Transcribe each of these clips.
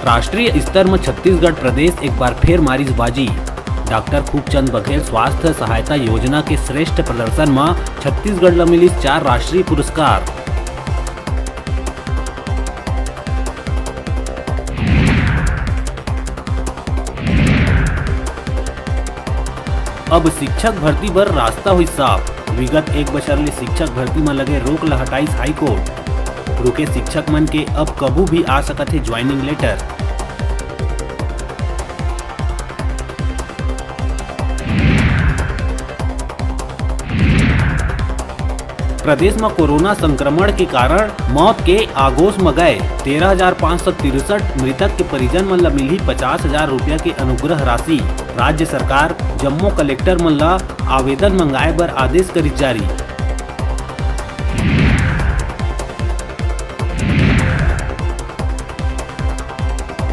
राष्ट्रीय स्तर में छत्तीसगढ़ प्रदेश एक बार फिर मारिस बाजी। डॉक्टर खूबचंद बघेल स्वास्थ्य सहायता योजना के श्रेष्ठ प्रदर्शन में छत्तीसगढ़ ला मिली 4 राष्ट्रीय पुरस्कार। अब शिक्षक भर्ती बर रास्ता हुई साफ। विगत 1 बछर ले शिक्षक भर्ती में लगे रोक ला हटाइस हाईकोर्ट। रुके शिक्षक मन के अब कबू भी आ सकत है ज्वाइनिंग लेटर। प्रदेश में कोरोना संक्रमण के कारण मौत के आगोश में गए 13,563 मृतक के परिजन मन ला मिली 50,000 रुपया के अनुग्रह राशि। राज्य सरकार जम्मो कलेक्टर मन ला आवेदन मंगाए बर आदेश करिस जारी।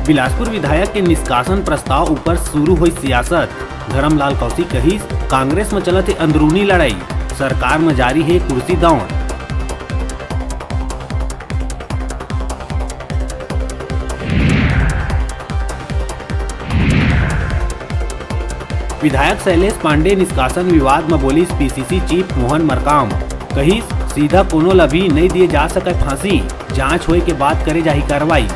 बिलासपुर विधायक के निष्कासन प्रस्ताव ऊपर शुरू हुई सियासत। धर्मलाल कौशिक कहिस, कांग्रेस में चलत है अंदरूनी लड़ाई, सरकार में जारी है कुर्सी दौड़। विधायक शैलेश पांडे निष्कासन विवाद में बोली पीसीसी चीफ मोहन मरकाम। कहिस, सीधा कोनो ला भी नहीं दिए जा सकत फांसी, जांच होए के बाद करे जाही कार्रवाई।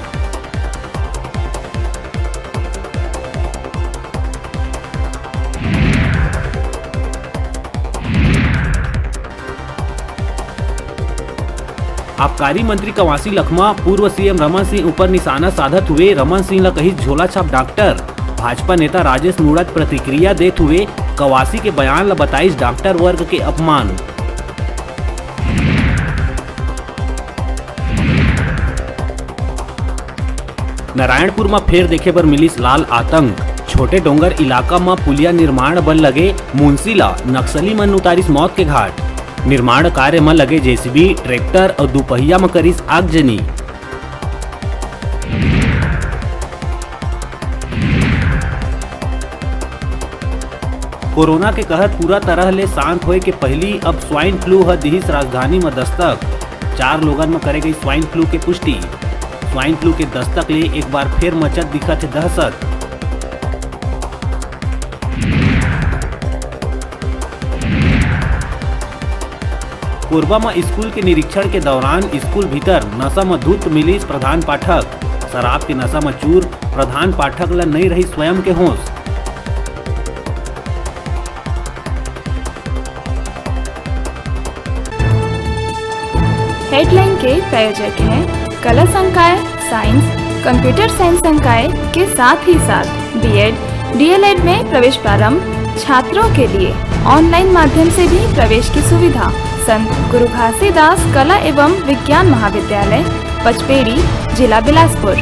आबकारी मंत्री कवासी लखमा पूर्व सीएम रमन सिंह ऊपर निशाना साधत हुए रमन सिंह ला कही झोला छाप डॉक्टर। भाजपा नेता राजेश मूणत प्रतिक्रिया देते हुए कवासी के बयान ला बताइस डॉक्टर वर्ग के अपमान। नारायणपुर में फिर देखे बर मिलिस लाल आतंक। छोटे डोंगर इलाका में पुलिया निर्माण बन लगे मुंसीला नक्सली मन उतारिस मौत के घाट। निर्माण कार्य में लगे जेसीबी, ट्रैक्टर और दुपहिया में करिस आगजनी। कोरोना के कहर पूरा तरह ले शांत होए के पहली अब स्वाइन फ्लू ह दिहिस राजधानी में दस्तक। 4 लोगन में करे गई स्वाइन फ्लू के पुष्टि। स्वाइन फ्लू के दस्तक ले एक बार फिर मचत दिखत है दहशत। कोरबा में स्कूल के निरीक्षण के दौरान स्कूल भीतर नशा में धुत मिलिस प्रधान पाठक। शराब के नशा में चूर प्रधान पाठक ला नहीं रही स्वयं के होश। हेडलाइन के प्रायोजक हैं कला संकाय साइंस, कंप्यूटर साइंस संकाय के साथ ही साथ बीएड, डीएलएड में प्रवेश प्रारंभ। छात्रों के लिए ऑनलाइन माध्यम से भी प्रवेश की सुविधा। संत गुरु घासीदास कला एवं विज्ञान महाविद्यालय, पचपेड़ी, जिला बिलासपुर।